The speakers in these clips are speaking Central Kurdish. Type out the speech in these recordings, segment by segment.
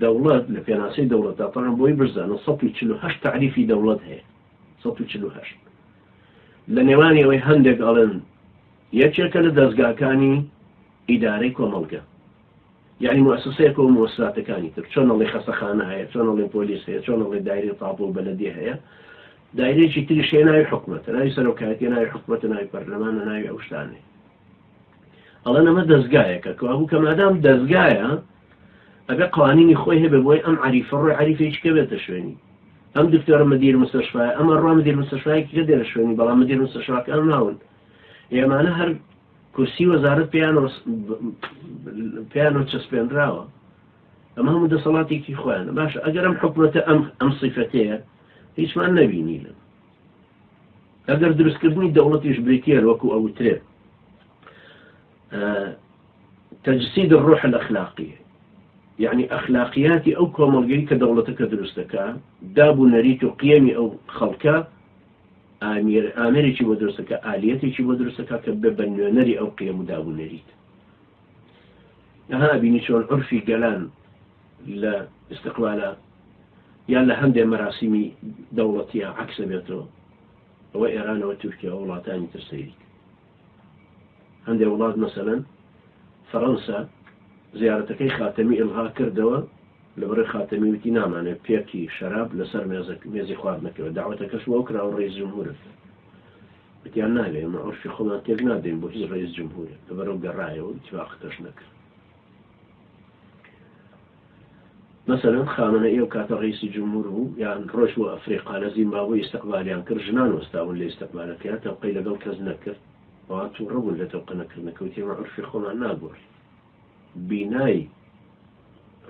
دولت لفيناسي دولة طبعا بوي برزان 148 تعريفي دولت هي 148 لنواني وي هندق ألن يتشكل لدزقا كاني إداري كوملقا يعني مؤسسيك ومؤسسات كاني شون اللي خسخانة هي شون اللي بوليس هي شون اللي دايري طابو بلدية هي دايري شي تري شي ناي حكمة ناي سلوكاتي ناي حكمة ناي برلمان ناي أوشتاني أنا ما دزقايك كوابو كما دام دزقايا أبي قوانيني خويه ببوي أم عريف الروي عريف إيش كبت شويني أم دكتور مدير مستشفى أم الروي مدير مستشفى كده شويني بلا مدير مستشفى كان ناون يا معنى هر كرسي وزارة بيانو تسبين راوة أما هم ده صلاتي كي خوان باش أجرم حكمة أم صفتها هيش ما نبيني لهم أقدر درس كردني دولتي بريتيا الوكو أو تريب تجسيد الروح الأخلاقية يعني أخلاقياتي أو كومالجي كدولتك درستك دابو نريتو قيمي أو خلقا آمري شي بدرسك آليتي شي بدرسك كببنو نري أو قيم دابو نريت ها بيني شون عرفي قلان لا استقبالا يلا هندي مراسمي دولتي عكس بيتو وإيران وتركيا وولاتاني ترسيري هندي أولاد مثلا فرنسا زيارتكي خاتمي إلغا كردوا لبري خاتمي وتي نامانه بيكي شراب لسر ميزي خواردنك ودعوتك شو وكرا ورئيس جمهورك وتي أنا لي ما عرفي خلنا تيغنادين بوهي رئيس جمهورك لبرو قراية واتفاق تشنكر مثلا خامنة إيو كاتا رئيس جمهوره يعني روش وأفريقيا لزيمبابوي استقباليان كر جنان واستاون اللي استقبالك يا تبقي لقل كزنكر واتو ربو لتوقنكر نكوتي ما عرفي خلنا ناقور بناي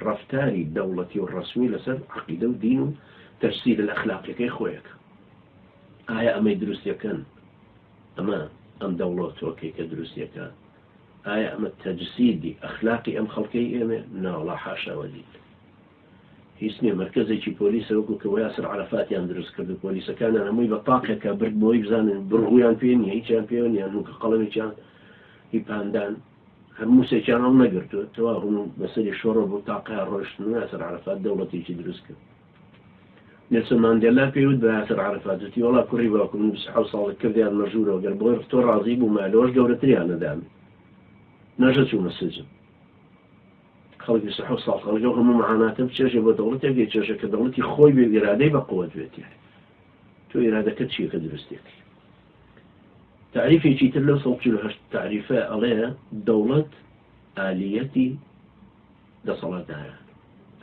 رفتاري دولتي والرسمي لسر عقيدة ودين وتجسيد الأخلاقي كي خويك أما يدرس يكن أما أم دولته وكي كدرس يكن أما التجسيد أخلاقي أم خلقي أما لا لا حاشا ودين هيسني مركزي شي بوليس وكو كوياسر عرفات يندرس كرد بوليس كان أنا مي بطاقة كبرد موي بزان برغويان فين هي شامبيون يعني نوك قلمي كان يباندان هموسي كان الله نقرته تواهم مسألة شرب وطاقة روش ياسر عرفات دولتي شي درس كرد نيلسون مانديلا بيود بياسر عرفات وتي والله كوري باكم بس حوصل كردي المرجورة وقال بغير فتور عظيم ومالوش قورتري أنا دامي نجت من السجن خلق يصحوا صار خلقهم معاناتهم تشجع بدولته يجي تشجع كدولتي خوي بإرادة بقوة بيتي تو إرادة كتشي كدرستك تعريفي شيء تلو صوت له تعريفه عليها دولة آليتي دصلاتها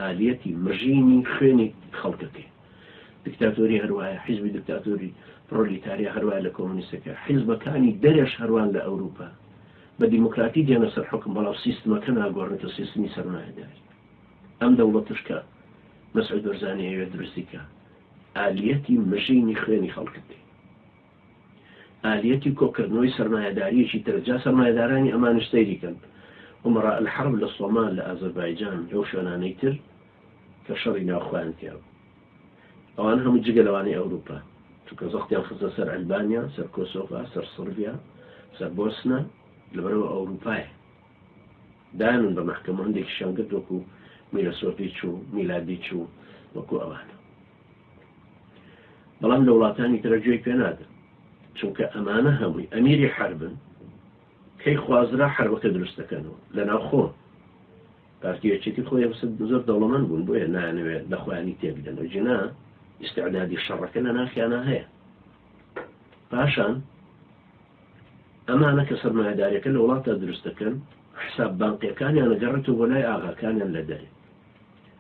آليتي مرجيني خيني خلقك دكتاتوري هرواية حزب دكتاتوري بروليتاريا هرواية لكومونيستك حزب كاني درش هروان لأوروبا بديمقراطية ديانا سر حكم بلا سيستم كان أقورنك السيستم سرمایه داری أم دولتش كا مسعود برزاني يدرسي كا آليتي مجيني خيني خلقتي آليتي كوكرنوي سرمایه داری شي ترجع سرمایه داراني أمان اشتيري كان ومراء الحرب للصومال لأذربيجان يوشونا نيتر كشرنا أخوان تياو أوان هم جيجلواني أوروبا تلك زختيان خزة سر ألبانيا سر كوسوفا سر صربيا سر بوسنا لبرو أوروباي دائما بمحكمة عندك شانقد وكو ميلاسوفيتشو ميلاديتشو وكو أوانا بلان دولاتاني ترجوي بينادا چونك أمانة همي أميري حربا كي خوازرا حربك درستكنو لنا خو بارتيو تشيتي خويا بس نزور دولة من بون بويا نعنوي لخواني تيبدن وجنا استعدادي الشر كنا خيانا هي باشان أمانة كسر ما داري كل ولا تدرس تكن حساب بنكي كان أنا جرته ولا أغا كان لدي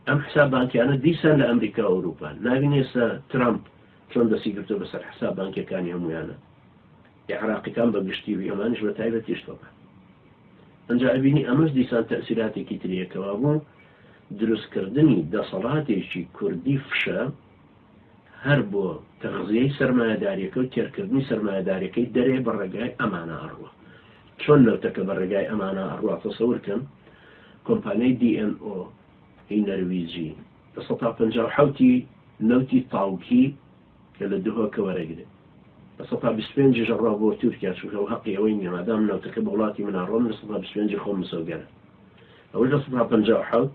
أم حساب بنكي أنا ديسان لأمريكا وأوروبا نابيني سا ترامب شلون دسي قلت بس حساب بنكي كان يوم ويانا عراقي كان بقشتي بأمانش بتعيبة يشتغل أنجا أبيني أمس ديسان تأثيراتي كترية كوابو دروس كردني دا صلاتي شي كردي فشا هربو تغذية سرمایه داریکە و تێرکردنی سرمایه داریەکەی دەرێ بەڕێگای ئەمانە ئەڕوە چۆن لەوتەکە بەڕێگای ئەمانە ئەڕوە تەسەورکەن کۆمپانیای DNO هی نەرویجی 1950 نەوتی تاوکی کە لە دهۆکە وەرەگرێت 1925 ژەڕا بۆ تورکیا چووکە و حەقی ئەوەی نییە مادام نەوتەکە بە وڵاتی مناڕۆم لە 1925 خۆم مسەوگەرە ئەوەی 1950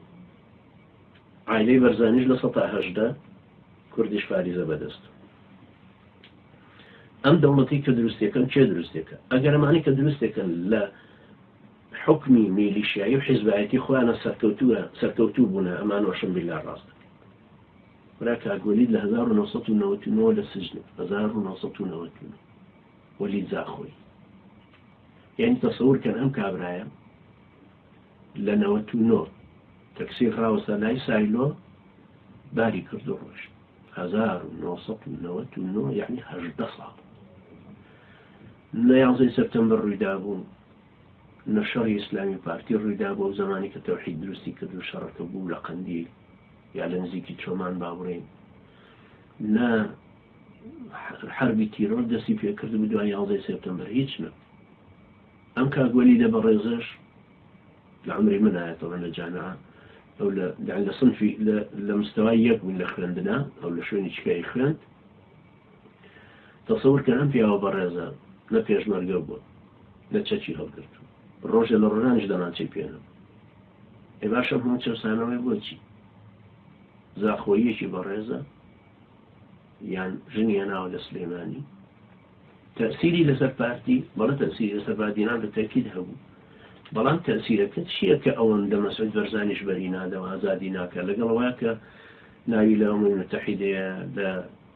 عائلەی بەرزانیش لە 1970 کوردیش پارێزە بەدەست. ئەم دەوڵەتی کە دروستەکەن چێ دروستێکە؟ ئەگەر ئەمانی کە دروستێکن لە حکمی میلیشیایی و حیزبایەتی خۆیانە سەرکەوتوو بوونە ئەمان وەشم بیلا ڕاست. برا کاگوەلید لە 1999 لە سجن 1999 وەلید زاخۆی. یعنی تەسەوورکەن ئەم کابرایە لە 99 تەکسیر ڕاوەستە لای سایلۆ باری کرد و ڕۆژ 1999 یعنی 18 ساڵ. نە 11 سپتەمبەر ڕوویدا بوو، نە شەڕی ئیسلامی پارتی ڕوویدا بۆ زمانی کە تەوحید دروستی کرد و شەڕەکە بوو لە قەندیل یا لە نزیکی چۆمان باوڕێن، نە حربی تیرۆر دەستی پێکرد بوو دوای 11 سپتەمبەر هیچ نە. ئەم کاگوەلیدە بە ڕێزەش لە عمری من ئاەتەوە لە جامعە ئەو لە صنفی لە مستەوای یەک بوون لە خوێندنا ئەو لە شوێنی چکای خوێند. تەسەوورکە ئەم پیاوە بە ڕێزە نە پێشمەرگە بووە لە چەکی هەڵگرت ڕۆژە لە ڕۆژانیش دەناچی پێنم. ئێ باشە هەموو چەسانەوەی بۆچی زاخۆیەکی بە ڕێزە یان ژنیە ناوە لە سلێمانی تەسیری لەسەر پارتی بەڵە تەسیری لەسەر پارتینان بە تەکید هەبوو، بەڵام تەسیرەکە چییە کە ئەوەندە مەسعود بەرزانیش بەری نادەوە ئازادی ناکە لەگەڵەوەیە کە ناوی لە ئەوەی متحیدەیە لە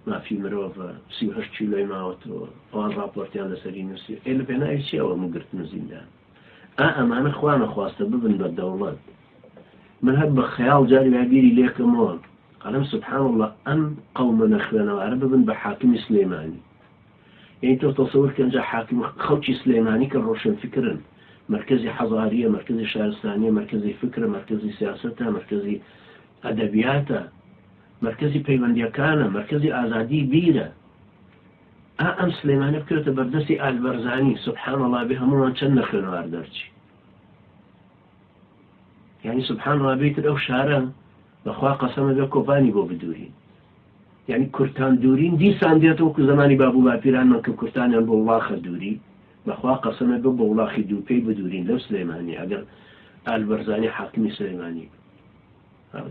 مافی مرۆڤ 38 کیلۆی ماوەتەوە ئەوان راپۆرتیان لەسەری نووسی ئێ لە پێناوی چی ئەوە مگرتن زیندان ئەمانە خوا نەخواستە ببن بە دەوڵەت. من هەر بە خەیاڵ جاری بیری لێکەمەوە قەلەم سبحان الله ئەم قەومە نەخوێنەوارە ببن بە حاکمی سلێمانی. یعنی تۆ تەسەوور کە ئەنجا حاکم خەڵکی سلێمانی کە ڕۆشن فکرن، مرکزی حەزاریە، مرکزی شارستانیە، مرکزی فکرە، مرکزی سیاسەتە، مرکزی ئەدەبیاتە، مرکزی پەیوەندیەکانە، مرکزی ئازادی بیرە. ئەم سلێمانە بکرێتە بەردەستی ئالبەرزانی سبحان الله بێ هەمووان چەند نەخوێنەوار دەرچی. یعنی سبحان الله بێتر ئەو شارە بەخوا قەسەمە بێ کۆپانی بۆ بدورین. یعنی کورتان دوورین دیسان دێتەوە کە زمانی بابوو باپیرانمان کە کورتانیان بۆ وڵاخە دووری بەخوا قەسەمە بێ بۆ وڵاخی دووپەی بدورین لەو سلێمانی ئەگەر ئالبەرزانی حاکمی سلێمانی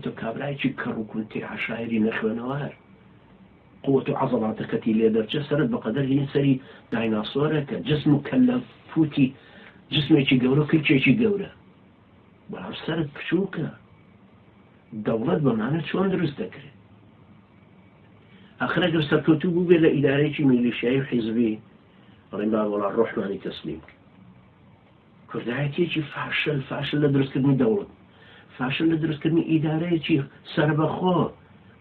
تۆ کابرایکی کەڕووکونتێ عشایری نەخوێنەوار قوة عضلاتەکەتی لێ دەرچە سەرت بەقەدەر هین سەری دایناسۆرەکە جسم و کەلە فوتی جسمێکی گەورە و کلچێکی گەورە بەڵام سەرت بچووکە. دەوڵەت بەمانە چۆن دروست دەکرێت؟ ئاخر ئەگەر سەرکەوتوو بوو بێ لە ئیدارەیەکی میلیشیایی و حیزبی بەڵێن با وەڵا ڕۆحمانی تەسلیم کوردایەتێکی فاشل لە دروستکردنی دەوڵەت، فاشل لە دروستکردنی ئیدارەیەکی سەربەخۆ.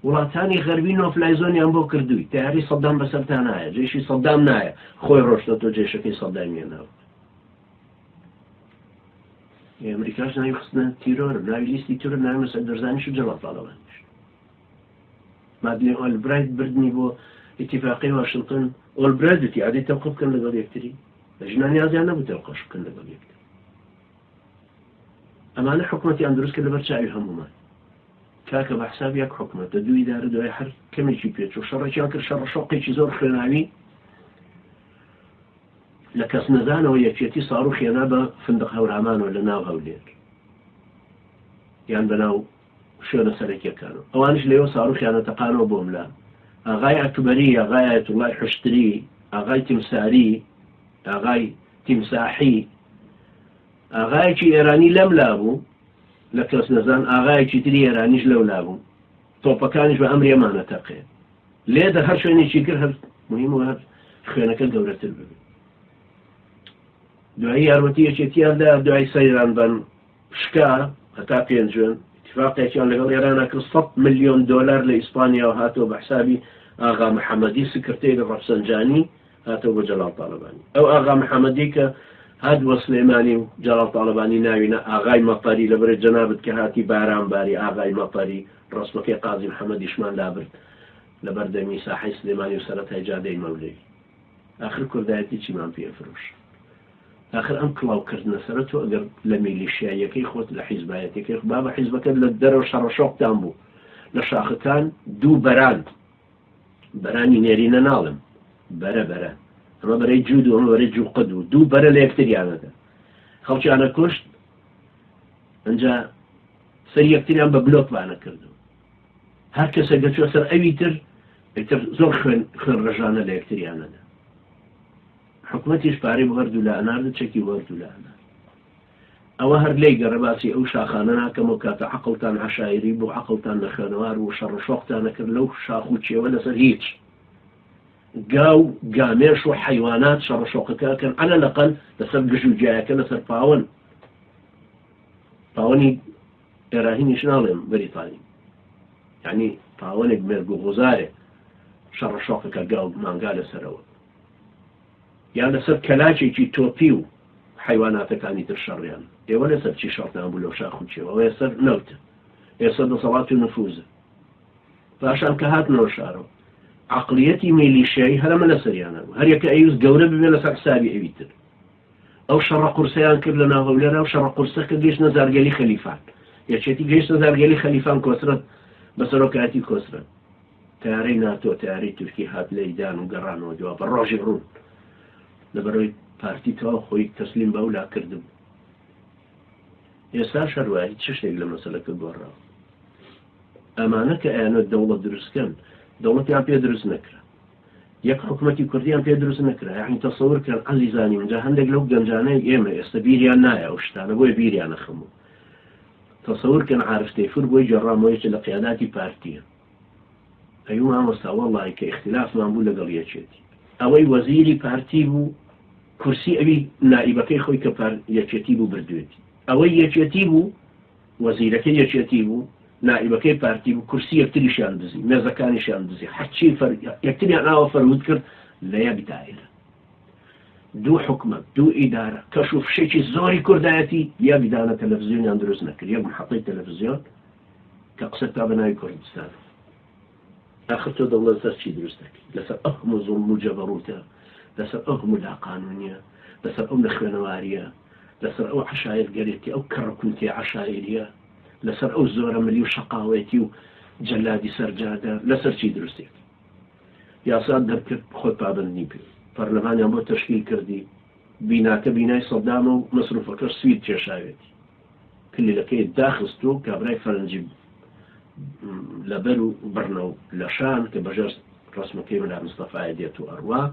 وڵاتانی غەربی نۆفلایزۆنیان بۆ کردووی تیاری سەدام بەسەرتا نایە، جێشی سەدام نایە، خۆی ڕۆشتە تۆ جێشەکەی سەدامیێنەوە. ئەمریکاش ناوی خستنە تیرۆر، ناوی لیستی تیرۆر، ناوی مەسعود بەرزانیش و جەمال تاڵەبانیش. مادلێن ئۆلبرایت بردنی بۆ ئیتیفاقی واشنگتن، ئۆلبرایت وتی عادی تەوقف بکەن لەگەڵ یەکتری، لە ژنانی ئازیان نەبوو تەوقف بکەن لەگەڵ یەکتر. ئەمانە حکومەتیان دروست کرد لەبەر چاوی هەمومان. کاکە بە حساب یەک حکومەتە دوو ئیدارە دوای هەر کەمێکی پێچوو شەڕێکیان کرد شەڕە شۆقێکی زۆر خوێناوی لە کەس نەزانەوە یەکێتی ساڕوخێنا بە فندق هەورامانەوە لە ناو هەولێر یان بەناو شوێنە سەرەکیەکانەوە ئەوانش لێوە ساڕوخیانە تەقانەوە بۆ ملام ئاغای ئەکبەری، ئاغای ئایەتوڵای حشتری، ئاغای تیمساری، ئاغای تیمساحی، ئاغایەکی ئێرانی لەم لابوو لە کەس نەزان، ئاغایەکی تری ئێرانیش لەو لابوو تۆپەکانیش بە ئەمری ئەمانە تەقێ لێدە هەر شوێنێکی کرد هەر مهم و هەر خوێنەکە گەورەتر ببێت. دوایی یارمەتی یەکێتیاندا دوای سەیران بن شکا هەتا پێنجوێن اتفاقێکیان لەگەڵ ئێرانە کرد 100 ملیۆن دۆلار لە ئیسپانیا و هاتەوە بە حسابی ئاغا محەممەدی سکرتێری ڕەفسەنجانی هاتەوە بۆ جەلال تاڵەبانی. ئەو ئاغا محەممەدی کە هادووە سلێمانی و جەلال تاڵەبانی ناوینە ئاغای مەپەری لەبەرێ جەنابەت کە هاتی بارانباری ئاغای مەپەری ڕسمەکەی قازی محەممەدیشمان لابرد لە بەردەمی ساحەی سلێمانی و سەرەتای جادەی مەولەوی. آخر کوردایەتی چیمان پێفرۆش. آخر ئەم کڵاوکردنە سەرەتۆ ئەگەر لە میلیشیایەکەی خۆت لە حیزبایەتەکەی با بە حیزبەکەت لە دەرەوە شەڕەشۆقتان بوو لە شاخەکان دوو بەرانی نێرینە ناڵم بەرە ئەمە بەرەی جود و ئەمە بەرەی جوقەد و دوو بەرە لە یەکتریانەدا خەڵکیانە کوشت ئەنجا سەر یەکتریان بە بلۆک وانە کردو هەر کەسە گەچوە سەر ئەوی تر زۆر خوێن ڕژانە لە یەکتریانەدا حکوومەتیش پارەی بەوەردوو لە ئەناردە چەکی وەردوو لە ئەنار ئەوە هەر لێی گەڕەباسی ئەو شاخانە ناکەم و کاتە عەقڵتان عەشایری بۆ عەقڵتان لە خوێنەوار و شەڕ و شۆختان نەکرد لەو شاخ و چێوە لەسەر هیچ گاو گامێش و حیوانات شەڕ و شۆقەکەکەن عەلە لەقەل لەسەر گژ و جایەکە لەسەر پاوەنی ئێراهینیش ناڵێم بەریتانی یعنی پاوەنێک مێرگ و غوزارێ شەڕ و شۆقەکە گاو مانگا لەسەرەوە یان لەسەر کەلاچێکی تۆپی و حیواناتەکانی تر شەڕیان ئێوە لەسەر چی شەڕتان بوو لەو شاخ و چێوە ئەوە ێسەر نەوتە ئێستا دەسەڵات و نفوزە پاشان کە هاتنەوە شارەوە عەقڵیەتی میلیشیایی هەرەمە لەسەریانە بوو هەر یەکە ئەیوز گەورە ببێ لەسەر حسابی ئەوی تر ئەو شەڕە قورسەیان کرد لە ناو هەولێرە و شەڕە قورسەکە گەیشتنە زارگەلی خەلیفان یەکێتی گەیشتنە زارگەلی خەلیفان کۆسرەت بەسەرۆکایەتی کۆسرەت تیارەی ناتۆ تیارەی تورکی هات لەیدان و گەڕانەوە جواب بە ڕۆژی ڕوون لەبەرەوەی پارتی تەواو خۆی تەسلیم بە ئەولا کردم ئێستا شەروایی چ شتێک لە مەسەلەکە گۆڕاوە ئەمانە کە ئەیانەت دەوڵەت دروستکەن دەوڵەتیان پێ دروست نەکرا یەک حکوومەتی کوردیان پێ دروست نەکرا یعنی تەسەوور کردن عەزیزانی منجا هەندێک لەو گەنجانەی ئێمە ئێستا بیریان نایە ئەو شتانە بۆیە بیریان نەخەموو تەسەوور کردن عارف تەیفور بۆی جەڕامەوەیەکی لە قیاداتی پارتیە ئەیوم ئامۆستا وەڵڵی کە اختلافمان بوو لەگەڵ یەکێتی ئەوەی وەزیری پارتی بوو کورسی ئەوی نائیبەکەی خۆی کە یەکێتی بوو بردوێتی ئەوەی یەکێتی بوو وەزیرەکەی یەکێتی بوو نائیبەکەی پارتی بوو کورسی یەکتریشیان دزی مێزەکانیشیان دزی هەرچی یەکتریان ئاوە فەرموود کرد لە یەک دایرە دوو حکومەت دوو ئیدارە کەش و فشێکی زۆری کوردایەتی یەک دانە تەلەڤیزیۆنیان دروست نەکرد یەک محەطەی تەلەڤیزیۆن کە قسە تا بەناوی کوردستان آخر تۆ دەوڵەت لەسەر چی دروست دەکەیت لەسەر ئەو هەموو زوڵم و جەبەڕوتە لەسەر ئەو هەموو لاقانونیە لەسەر ئەو نەخوێنەواریە لەسەر ئەو عەشایەرگەرێتی ئەو کەڕەکوونتێ عەشایریە لەسەر ئەو زۆرە ملی و شەقاوەتی و جەلادی سەرجادە لەسەر چی دروستێت یاسا دەرکرد خۆت پابەندی پێ پەرلەمانیان بۆ تەشکیل کردی بیناکە بینای سەدام و مەسروفەکەش سوید کێشاوێتی کلیلەکەی داخست و کابرای فەرەنجی لەبەر و بڕنە و لەشان کە بەژەر ڕسمەکەی ملا مستەفای دێت و ئەڕوا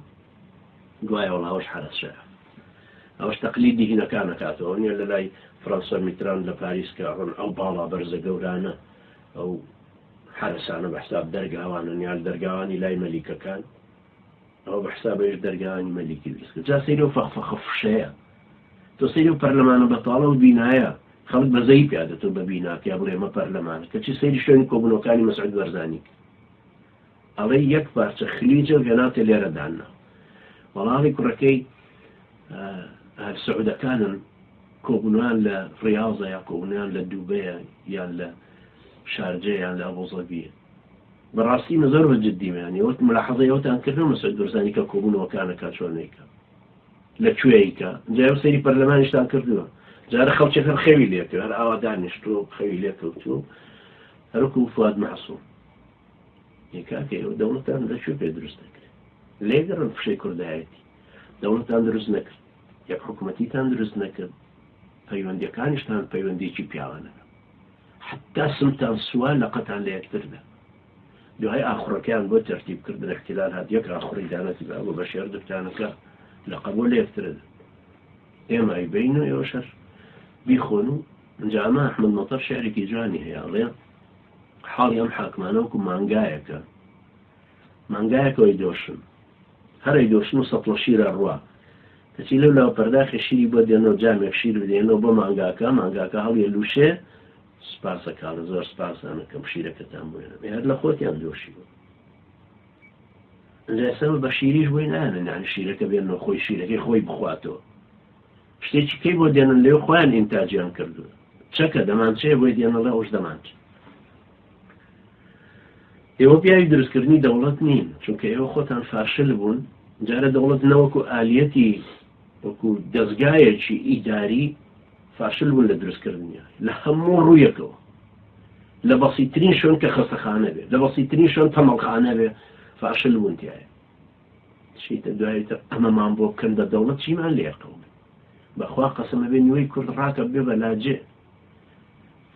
دوایە وەڵاوەش حرەسشەیە ئەوەش تەقلیدی هینەکان نەکاتەوە نیە لە لای فرانسۆ میتران لە پاریس کە ڕۆن ئەو باڵا بەرزە گەورانە ئەو حرەسانە بەحساب دەرگاوانە نیال دەرگاوانی لای مەلیکەکان ئەو بەحسابەیەش دەرگاوانی مەلیکی دروست کرد جا سەیرە و فەخفەخە فشەیە تۆ سەیرە و پەرلەمانە بەتاڵە و بینایە خەڵک بەزەی پیادەتەوە بە بیناکە بڵێ ئێمە پەرلەمانە کەچی سەیری شوێنی کۆبوونەوەکانی مەسعود بەرزانی ئەڵێ یەک پارچە خلیجە هێناتە لێرەداننا وەڵامی کوڕەکەی سعودەکانن کۆبوونیان لە ڕیاضە یا کۆبوونیان لە دووبەیە یان لە شارجە یان لە ئەبوظەبیە بەڕاستی مە زۆر بەجددیمەیان وەک ملاحەزەی ئەوتان کردن مەسعود بەرزانی کە کۆبوونەوەکانەکە چۆنێکە لەکوێیکە جا سەیری پەرلەمانیشتان کردووە جارە خەڵکێک هەر خەوی لێکرد هەر ئاوا دانیشتووە خەوی لێکەوتووە هەرکو فواد مەحسووم یکاکە ئێوە دەوڵەتان لەکوێ پێ دروست دەکرێت لێگەڕن فشەی کوردایەتی دەوڵەتان دروست نەکرد یەک حکوومەتیتان دروست نەکرد پەیوەندیەکانیشتان پەیوەندیی پیاوانە حتا سمتان سووا لەقەتان لە یەکتردا دوای ئاخوڕەکەیان بۆ تەرتیب کردن اختیلال هات یەک ئاخوڕی دانەتی بە بە شێر دوتانەکە لەقە بۆ لە یەکتردا ئێمە ئەیبین و ئێوە شەر بیخۆن و ئەنجا ئەمە ئەحمەد مەتەر شێعرێکی جوانی هەیە ئەڵێ حاڵی ئەم حاکمانە وەکو مانگایەکەوەی دۆشن هەر ئەیدۆشن و سەتڵە شیرە ڕوا کەچی لەو لاو پەرداخی شیری بۆ دێنەوە جامێک شیر بدێنەوە بۆ مانگاکە هەڵیە لوشێ سپاسەکانە زۆر سپاسانە کەم شیرەکەتان بووێنە هەر لە خۆتیان دۆشیوە ئەنجا ئێستا بە شیریش بۆی نانن یعنی شیرەکە بێنەوە خۆی شیرەکەی خۆی بخواتەوە شتێکی کەی بۆ دێنن لێو خۆیان ئینتاجیان کردووە چەکە دەمانچەیە بۆی دێنەڵێ ئەوش دەمانچ ئێوە پیاوی دروستکردنی دەوڵەت نین چونکە ئێوە خۆتان فاشل بوون جارە دەوڵەت نەوەکو ئالیەتی وەکو دەستگایەکی ئیداری فاشل بوون لە دروستکردنیە لە هەموو ڕوویەکەوە لە بەسیترین شوێن کە خەسەخانە بێ لە بەسیترین شوێن تەمەڵخانە بێ فاشل بوون تایە چیتە دوایێتە ئەمەمان بۆ بکەن بە دەوڵەت چیمان لێقەوم بەخوا قەسەمە بێ نیوەی کورد ڕاکە بێ بە لاجێ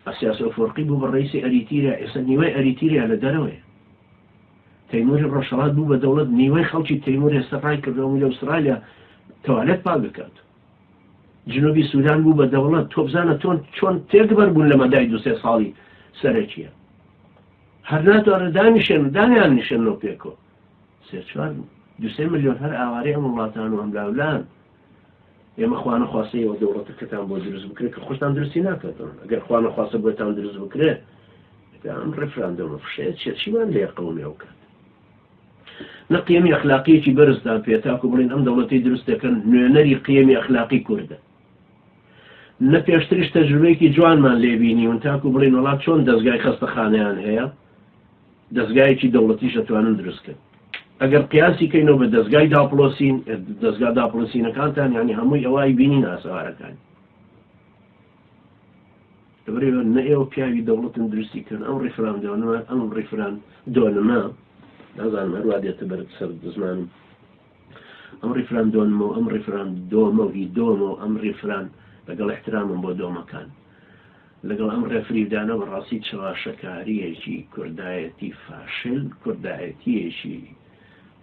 ئەسیاس ئەفۆرقی بوو بە ڕئیسی ئەریتریا، ئێستا نیوەی ئەریتریا لە دەرەوەی. تەیموری ڕۆژهەڵات بوو بە دەوڵەت، نیوەی خەڵکی تەیمور ئێستا ڕای کردەوە لە ئوسترالیا تەوالێت پاک بکات. جنوبی سوودان بوو بە دەوڵەت، تۆ بزانە چۆن تێکبەر بوون لە مەدای 2-3 ساڵی سەرەکیە. هەر ناتوانن دانیان نیشێنەوە پێکەوە. 2-3 ملیۆن هەر ئاوارەی ئەم وڵاتان و هەملاولان. ئێمە خوانە خواستەیەوە دەوڵەتەکەتان بۆ دروست بکرێت کە خۆشتان درستی ناکاتەوە. ئەگەر خوانە خواستە بۆتان دروست بکرێت ئەم ڕێفراندەمە فشێت چیمان لێ قەومێ وکات. نە قیەمی ئەخلاقیەکی بەرزدان پێ تاکو بڵین ئەم دەوڵەتی دروست دەکەن نوێنەری قیەمی ئەخلاقی کوردە. نە پێشتریش تەجروبەیەکی جوانمان لێبینی ون تاکو بڵین وڵات چۆن دەستگای خەستەخانەیان هەیە، دەستگایەکی دەوڵەتیش دەتوانن دروستکەن. ئەگەر قیاسی کەینەوە بە دەستگای داپڵۆسین، دەستگا داپڵۆسینەکانتان یعنی هەمووی ئەوای بینین ئاسوارەکانی. لەبەرەوە نە ئێوە پیاوی دەوڵەتن درستیکەن ئەم ڕیفراندۆنەوە ئەم ڕیفراندۆنەمە نازانم هەروە دێتە بەرەو سەر زمانم ئەم ڕیفراندۆنمەوە ئەم ڕیفراندۆمەوی دۆمەوە ئەم ڕیفران لەگەڵ احترامم بۆ دۆمەکان لەگەڵ ئەم ڕێفریدانە بەڕاستی چاواشەکاریەکی کوردایەتی فاشل، کوردایەتیەکی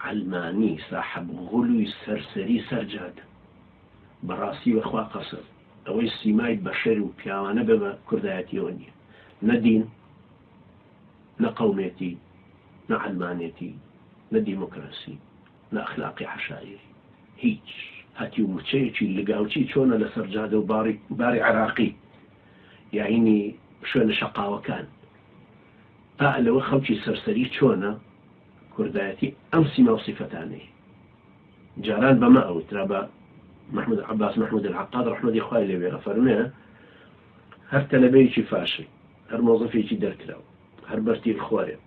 علمانی ساحب غولوی سەرسەری سەرجادە بەڕاستی وەخوا قەسر ئەوەی سیمای بەشەر و پیاوانە بە کوردایەتیەوە نییە، نە دین، نە قەومێتی، نە علمانێتی، نە دیموکراسی، نە ئەخلاقی عەشایری، هیچ هەتی و موچەیەکی لەگاوچی چۆنە لە سەرجادە و باری عراقی یعنی شوێنە شەقاوەکان تا لەوە خەڵکی سەرسەری چۆنە کوردایەتی ئەم سیما و سیفەتانەی جاران بەمە ئەوترا بە محمود عباس محمود العقاد ڕحمەتی خوای لێبێ ئەفەرمێ هەر تەلەبەیەکی فاشی، هەر مۆزەفێکی دەرکراوە، هەر بەرتیل خوارێ،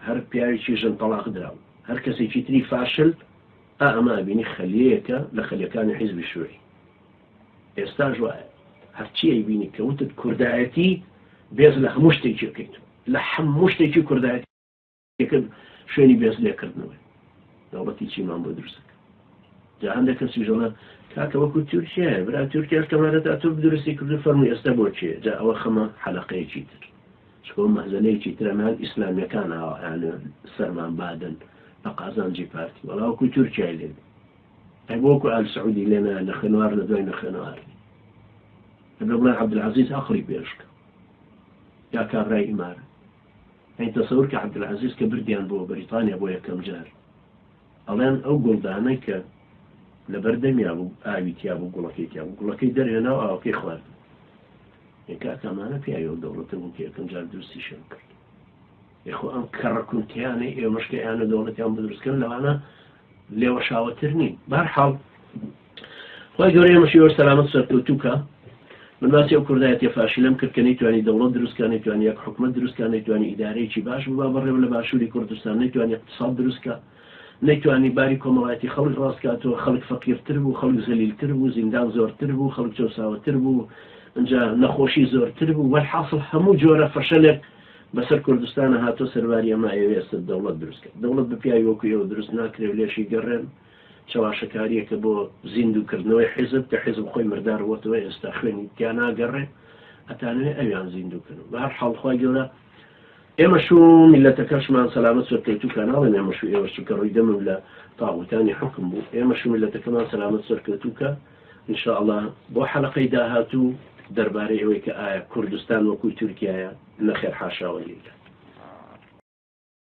هەر پیاوێکی ژن تەلاق دراوە، هەر کەسێکی تری فاشل ئەمە بینی خەلیەکە لە خەلیەکانی حیزبی شووعی. ئێستاژ وایە هەرچی بینی کەوتت کوردایەتی بێز لە هەموو شتێکی بکەیت، لە هەموو شتێکی کوردایەتیەکە شوێنی بێز لێکردنەوەی دەوڵەتی چیمان بۆ دروستەکە. جا هەندێک کەسی ژەڵە کاکە وەکو تورکیایە برا تورکیاش کەمانەتا تۆ دروستی کردو فەرمووی ئێستا بۆ چیە؟ جا ئەوە خەمە حەلەقەیەکی تر چکۆ مەزەنەیەکی ترەمان ئیسلامیەکان سەرمان بادن بە قازانجی پارتی وەڵا وەکو تورکیای لێن ئەی بۆ وەکو ئال سعودی لێنە لە خوێنوار لە دوای نەخوێنەوار لەبێ بڵێن عەبدولعەزیز ئاخری پێشکە یا کابرای ئیمارە ئەی تەسەور کە عەبدولعەزیز کە بردیان بۆ بەریتانیا بۆ یەکەم جار ئەڵێن ئەو گوڵدانەی کە لەبەر دەمیا بوو ئاوی تیا بوو گوڵەکەی تیا بوو گوڵەکەی دەرهێنا و ئاوەکەی خوارد کاکەمانە پیاوە دەوڵەتە بوو کە یەکەم جار دروستیشیان کرد. یخۆ ئەم کەڕەکوونتیانەی ئێمەشکەیانە دەوڵەتیان بدروستکردن لەوانە لێوە شاوەتر نین. بەرحاڵ خۆی گەورەی ئێمەشی وەر سەلامەت سەرکەوتووکە من باسی ئەو کوردایەتی فاشلەم کرد کە نەیتوانی دەوڵەت دروستکە، نەیتوانی یەک حکومەت دروستکە، نەیتوانی ئیدارەیەکی باش ببا بەڕێوە لە باشووری کوردستان، نەیتوانی اقتصاد دروستکە، نەیتوانی باری کۆمەڵایەتی خەڵک ڕاستکاتەوە، خەڵک فەقیرتر بوو، خەڵک زەلیلتر بوو، زیندان زۆرتر بوو، خەڵک چەوساوەتر بوو، اینجا نەخۆشی زۆرتر بوو، وەلحاصل هەموو جۆرە فەشەلێک بەسەر کوردستانە هاتۆ سەرباری ئەمە ئێوێستە دەوڵەت دروستکە. دەوڵەت بە پیاوی وەکو ئێوە دروست ناکرێت لێشی گەڕێن چاواشەکاریەکە بۆ زیندووکردنەوەی حیزب کە حیزب خۆی مردار وەتەوە ئێستا خوێنی تیا ناگەڕێ ئەتانوێ ئەویان زیندووکردن. بەهەرحاڵ خوای گەورە ئێمەشوو میلەتەکەشمان سەلامەت سەرکەوتوو ناڵێن ئێمەشوو ئێوەش چونکە ڕووی دەمم لە تاغوتانی حکم بوو ئێمەشوو میلەتەکەمان سەلامەت سەرکەوتووکە ئینشاءڵڵا بۆ حەلەقەی داهاتوو دەربارەی ئەوەی کە ئایا کوردستان وەکوی تورکیایە نەخێر حاشا وەلیلە.